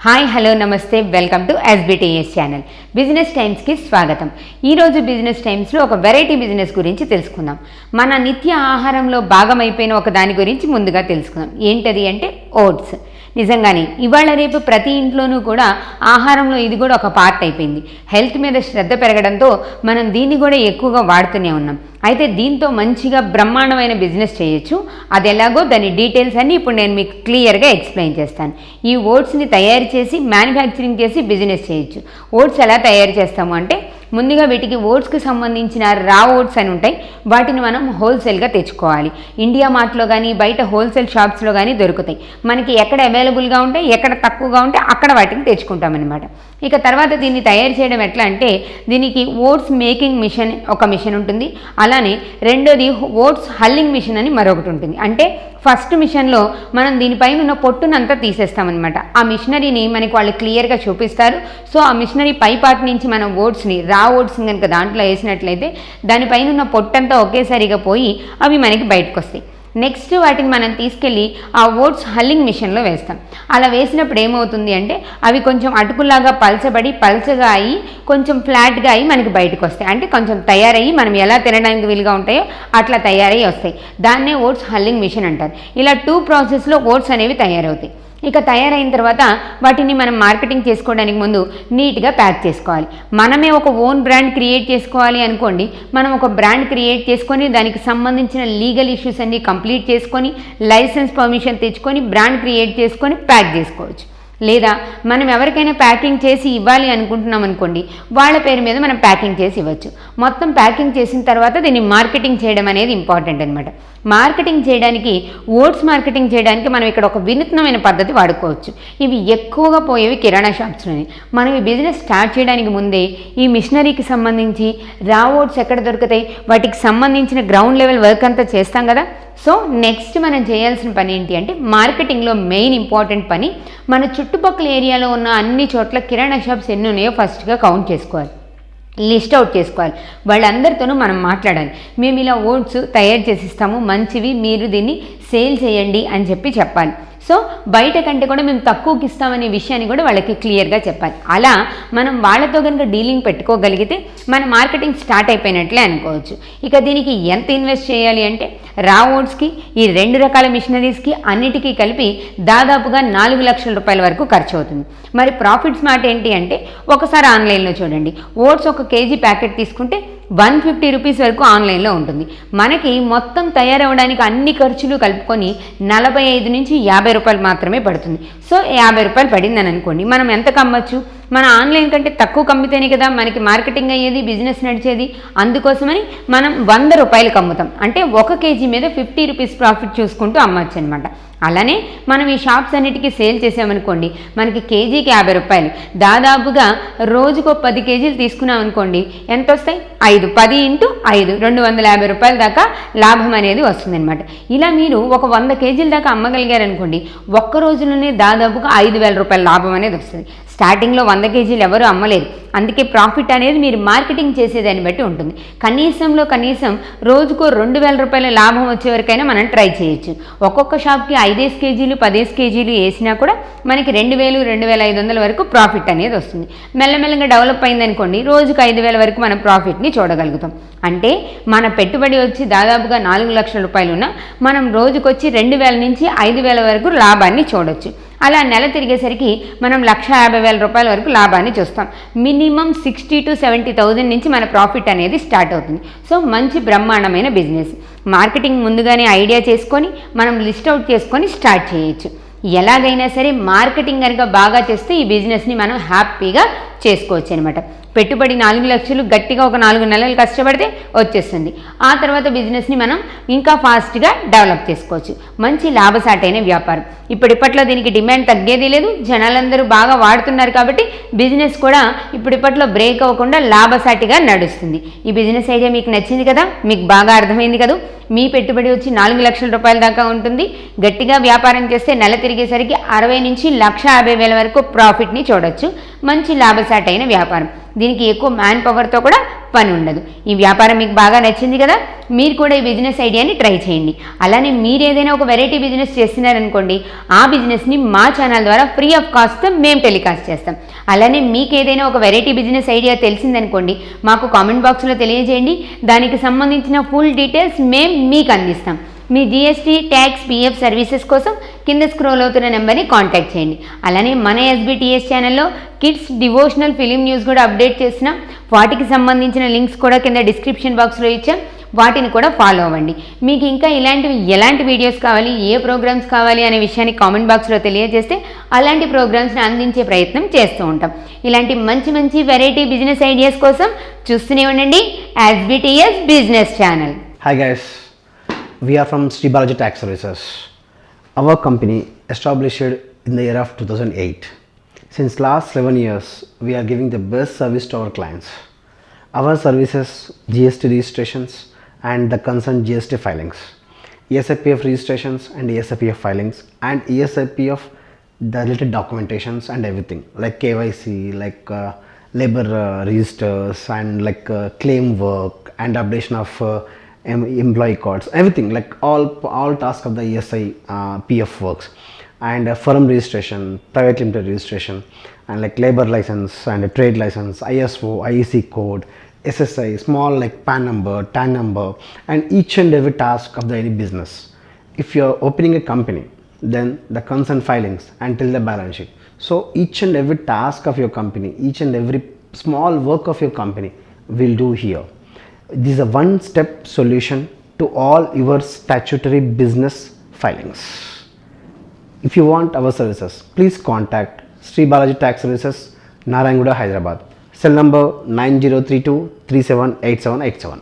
Hi hello నమస్తే welcome to SBTS channel business టైమ్స్కి స్వాగతం. ఈరోజు బిజినెస్ టైమ్స్లో ఒక వెరైటీ బిజినెస్ గురించి తెలుసుకుందాం. మన నిత్య ఆహారంలో భాగమైపోయిన ఒక దాని గురించి ముందుగా తెలుసుకుందాం. ఏంటది అంటే ఓట్స్. నిజంగానే ఇవాళ రేపు ప్రతి ఇంట్లోనూ కూడా ఆహారంలో ఇది కూడా ఒక పార్ట్ అయిపోయింది. హెల్త్ మీద శ్రద్ధ పెరగడంతో మనం దీన్ని కూడా ఎక్కువగా వాడుతూనే ఉన్నాం. అయితే దీంతో మంచిగా బ్రహ్మాండమైన బిజినెస్ చేయొచ్చు. అది ఎలాగో దాని డీటెయిల్స్ అన్నీ ఇప్పుడు నేను మీకు క్లియర్గా ఎక్స్ప్లెయిన్ చేస్తాను. ఈ ఓట్స్ని తయారు చేసి మ్యానుఫ్యాక్చరింగ్ చేసి బిజినెస్ చేయొచ్చు. ఓట్స్ ఎలా తయారు చేస్తాము అంటే ముందుగా వీటికి ఓట్స్కి సంబంధించిన రా ఓట్స్ అని ఉంటాయి. వాటిని మనం హోల్సేల్గా తెచ్చుకోవాలి. ఇండియా మార్ట్లో కానీ బయట హోల్సేల్ షాప్స్లో కానీ దొరుకుతాయి. మనకి ఎక్కడ అవైలబుల్గా ఉంటాయి, ఎక్కడ తక్కువగా ఉంటే అక్కడ వాటిని తెచ్చుకుంటామన్నమాట. ఇక తర్వాత దీన్ని తయారు చేయడం ఎట్లా అంటే దీనికి ఓట్స్ మేకింగ్ మిషన్ ఒక మిషన్ ఉంటుంది. అలానే రెండోది ఓట్స్ హల్లింగ్ మిషన్ అని మరొకటి ఉంటుంది. అంటే ఫస్ట్ మిషన్లో మనం దీనిపైన ఉన్న పొట్టునంతా తీసేస్తామన్నమాట. ఆ మిషనరీని మనకి వాళ్ళు క్లియర్గా చూపిస్తారు. సో ఆ మిషనరీ పై పార్ట్ నుంచి మనం ఓట్స్ని రా ఓట్స్ కనుక దాంట్లో వేసినట్లయితే దానిపైన ఉన్న పొట్టంతా ఒకేసారిగా పోయి అవి మనకి బయటకు వస్తాయి. నెక్స్ట్ వాటిని మనం తీసుకెళ్ళి ఆ ఓట్స్ హల్లింగ్ మిషన్లో వేస్తాం. అలా వేసినప్పుడు ఏమవుతుంది అంటే అవి కొంచెం అటుకులాగా పల్చగా అయ్యి కొంచెం ఫ్లాట్గా అయ్యి మనకి బయటకు వస్తాయి. అంటే కొంచెం తయారయ్యి మనం ఎలా తినడానికి వీలుగా ఉంటాయో అట్లా తయారయ్యి వస్తాయి. దాన్నే ఓట్స్ హల్లింగ్ మిషన్ అంటారు. ఇలా 2 ప్రాసెస్లో ఓట్స్ అనేవి తయారవుతాయి. ఇక తయారైన తర్వాత వాటిని మనం మార్కెటింగ్ చేసుకోవడానికి ముందు నీట్గా ప్యాక్ చేసుకోవాలి. మనమే ఒక ఓన్ బ్రాండ్ క్రియేట్ చేసుకోవాలి అనుకోండి. మనం ఒక బ్రాండ్ క్రియేట్ చేసుకొని దానికి సంబంధించిన లీగల్ ఇష్యూస్ అన్నీ కంప్లీట్ చేసుకొని లైసెన్స్ పర్మిషన్ తెచ్చుకొని బ్రాండ్ క్రియేట్ చేసుకొని ప్యాక్ చేసుకోవచ్చు. లేదా మనం ఎవరికైనా ప్యాకింగ్ చేసి ఇవ్వాలి అనుకుంటున్నాం అనుకోండి, వాళ్ళ పేరు మీద మనం ప్యాకింగ్ చేసి ఇవ్వచ్చు. మొత్తం ప్యాకింగ్ చేసిన తర్వాత దీన్ని మార్కెటింగ్ చేయడం అనేది ఇంపార్టెంట్ అనమాట. మార్కెటింగ్ చేయడానికి ఓట్స్ మార్కెటింగ్ చేయడానికి మనం ఇక్కడ ఒక వినూత్నమైన పద్ధతి వాడుకోవచ్చు. ఇవి ఎక్కువగా పోయేవి కిరాణా షాప్స్లోనే. మనం ఈ బిజినెస్ స్టార్ట్ చేయడానికి ముందే ఈ మిషనరీకి సంబంధించి రా ఓట్స్ ఎక్కడ దొరుకుతాయి, వాటికి సంబంధించిన గ్రౌండ్ లెవెల్ వర్క్ అంతా చేస్తాం కదా. సో నెక్స్ట్ మనం చేయాల్సిన పని ఏంటి అంటే మార్కెటింగ్లో మెయిన్ ఇంపార్టెంట్ పని మన చుట్టుపక్కల ఏరియాలో ఉన్న అన్ని చోట్ల కిరాణా షాప్స్ ఎన్ని ఉన్నాయో ఫస్ట్గా కౌంట్ చేసుకోవాలి, లిస్ట్ అవుట్ చేసుకోవాలి. వాళ్ళందరితోనూ మనం మాట్లాడాలి. మేము ఇలా ఓట్స్ తయారు చేసిస్తాము, మంచివి, మీరు దీన్ని సేల్ చేయండి అని చెప్పాలి. సో బయట కంటే కూడా మేము తక్కువకి ఇస్తామనే విషయాన్ని కూడా వాళ్ళకి క్లియర్గా చెప్పాలి. అలా మనం వాళ్ళతో కనుక డీలింగ్ పెట్టుకోగలిగితే మన మార్కెటింగ్ స్టార్ట్ అయిపోయినట్లే అనుకోవచ్చు. ఇక దీనికి ఎంత ఇన్వెస్ట్ చేయాలి అంటే రా ఓట్స్కి ఈ 2 రకాల మిషనరీస్కి అన్నిటికీ కలిపి దాదాపుగా 4 లక్షల రూపాయల వరకు ఖర్చు అవుతుంది. మరి ప్రాఫిట్స్ మాట ఏంటి అంటే ఒకసారి ఆన్లైన్లో చూడండి. ఓట్స్ 1 కేజీ ప్యాకెట్ తీసుకుంటే 150 రూపీస్ వరకు ఆన్లైన్లో ఉంటుంది. మనకి మొత్తం తయారవడానికి అన్ని ఖర్చులు కలుపుకొని 45 నుంచి 50 రూపాయలు మాత్రమే పడుతుంది. సో 50 రూపాయలు పడిందని అనుకోండి, మనం ఎంత కమ్మచ్చు? మన ఆన్లైన్ కంటే తక్కువ కమ్మితేనే కదా మనకి మార్కెటింగ్ అయ్యేది, బిజినెస్ నడిచేది. అందుకోసమని మనం 100 రూపాయలకు అమ్ముతాం. అంటే 1 కేజీ మీద 50 రూపీస్ ప్రాఫిట్ చూసుకుంటూ అమ్మచ్చు అనమాట. అలానే మనం ఈ షాప్స్ అన్నిటికీ సేల్ చేసామనుకోండి, మనకి కేజీకి 50 రూపాయలు. దాదాపుగా రోజుకు 10 కేజీలు తీసుకున్నాం అనుకోండి, ఎంత వస్తాయి? 10 ఇంటూ 5 250 రూపాయల దాకా లాభం అనేది వస్తుందన్నమాట. ఇలా మీరు ఒక 100 కేజీల దాకా అమ్మగలిగారనుకోండి, ఒక్క రోజులోనే దాదాపుగా 5,000 రూపాయల లాభం అనేది వస్తుంది. స్టార్టింగ్లో 100 కేజీలు ఎవరు అమ్మలేరు. అందుకే ప్రాఫిట్ అనేది మీరు మార్కెటింగ్ చేసేదాన్ని బట్టి ఉంటుంది. కనీసం రోజుకు 2,000 రూపాయల లాభం వచ్చే వరకైనా మనం ట్రై చేయొచ్చు. ఒక్కొక్క షాప్కి 5 కేజీలు 10 కేజీలు వేసినా కూడా మనకి 2,000 2,500 వరకు ప్రాఫిట్ అనేది వస్తుంది. మెల్లమెల్లగా డెవలప్ అయిందనుకోండి, రోజుకు 5,000 వరకు మనం ప్రాఫిట్ని చూడగలుగుతాం. అంటే మన పెట్టుబడి వచ్చి దాదాపుగా 4 లక్షల రూపాయలు ఉన్నా మనం రోజుకొచ్చి 2,000 నుంచి 5,000 వరకు లాభాన్ని చూడొచ్చు. అలా నెల తిరిగేసరికి మనం 1,50,000 రూపాయల వరకు లాభాన్ని చూస్తాం. మినిమం 60,000 to 70,000 నుంచి మన ప్రాఫిట్ అనేది స్టార్ట్ అవుతుంది. సో మంచి బ్రహ్మాండమైన బిజినెస్. మార్కెటింగ్ ముందుగానే ఐడియా చేసుకొని మనం లిస్ట్ అవుట్ చేసుకొని స్టార్ట్ చేయొచ్చు. ఎలాగైనా సరే మార్కెటింగ్ కనుక బాగా చేస్తే ఈ బిజినెస్ని మనం హ్యాపీగా చేసుకోవచ్చు అనమాట. పెట్టుబడి 4 లక్షలు గట్టిగా ఒక 4 నెలలు కష్టపడితే వచ్చేస్తుంది. ఆ తర్వాత బిజినెస్ని మనం ఇంకా ఫాస్ట్గా డెవలప్ చేసుకోవచ్చు. మంచి లాభసాటైన వ్యాపారం. ఇప్పట్లో దీనికి డిమాండ్ తగ్గేది లేదు. జనాలందరూ బాగా వాడుతున్నారు కాబట్టి బిజినెస్ కూడా ఇప్పట్లో బ్రేక్ అవ్వకుండా లాభసాటిగా నడుస్తుంది. ఈ బిజినెస్ ఐడియా మీకు నచ్చింది కదా, మీకు బాగా అర్థమైంది కదా. మీ పెట్టుబడి వచ్చి 4 లక్షల రూపాయల దాకా ఉంటుంది. గట్టిగా వ్యాపారం చేస్తే నెల తిరిగేసరికి 60 నుంచి 1,50,000 వరకు ప్రాఫిట్ని చూడొచ్చు. మంచి లాభసాటైన వ్యాపారం. దీనికి ఎక్కువ మ్యాన్ పవర్తో కూడా పని ఉండదు. ఈ వ్యాపారం మీకు బాగా నచ్చింది కదా, మీరు కూడా ఈ బిజినెస్ ఐడియాని ట్రై చేయండి. అలానే మీరు ఏదైనా ఒక వెరైటీ బిజినెస్ చేస్తున్నారనుకోండి, ఆ బిజినెస్ని మా ఛానల్ ద్వారా ఫ్రీ ఆఫ్ కాస్ట్తో మేము టెలికాస్ట్ చేస్తాం. అలానే మీకు ఏదైనా ఒక వెరైటీ బిజినెస్ ఐడియా తెలిసిందనుకోండి, మాకు కామెంట్ బాక్స్లో తెలియజేయండి. దానికి సంబంధించిన ఫుల్ డీటెయిల్స్ మేము మీకు అందిస్తాం. మీ జిఎస్టీ, ట్యాక్స్, పిఎఫ్ సర్వీసెస్ కోసం కింద స్క్రోల్ అవుతున్న నెంబర్ని కాంటాక్ట్ చేయండి. అలానే మన ఎస్బిటిఎస్ ఛానల్లో కిడ్స్ డివోషనల్ ఫిలిం న్యూస్ కూడా అప్డేట్ చేసినాం. వాటికి సంబంధించిన లింక్స్ కూడా కింద డిస్క్రిప్షన్ బాక్స్లో ఇచ్చాం, వాటిని కూడా ఫాలో అవ్వండి. మీకు ఇంకా ఎలాంటి వీడియోస్ కావాలి, ఏ ప్రోగ్రామ్స్ కావాలి అనే విషయాన్ని కామెంట్ బాక్స్లో తెలియజేస్తే అలాంటి ప్రోగ్రామ్స్ని అందించే ప్రయత్నం చేస్తూ ఉంటాం. ఇలాంటి మంచి వెరైటీ బిజినెస్ ఐడియాస్ కోసం చూస్తూనే ఉండండి SBTS business channel. Hi guys, we are from Sri Balaji Tax Services. Our company established in the year of 2008. Since last 11 years, we are giving the best service to our clients. Our services, GST registrations and the concerned GST filings, ESIPF registrations and ESIPF filings, and ESIPF the related documentations and everything like KYC, like labor registers and like claim work and updation of employee cards, everything like all tasks of the ESI PF works, and firm registration, private limited registration, and like labor license and a trade license, ISO, IEC code, SSI, small like PAN number, TAN number, and each and every task of the any business. If you are opening a company, then the concerned filings until the balance sheet. So each and every task of your company, each and every small work of your company will do here. This is a one-step solution to all your statutory business filings. If you want our services, please contact Sri Balaji Tax Services, Narayanguda, Hyderabad. Cell number 9032 378787.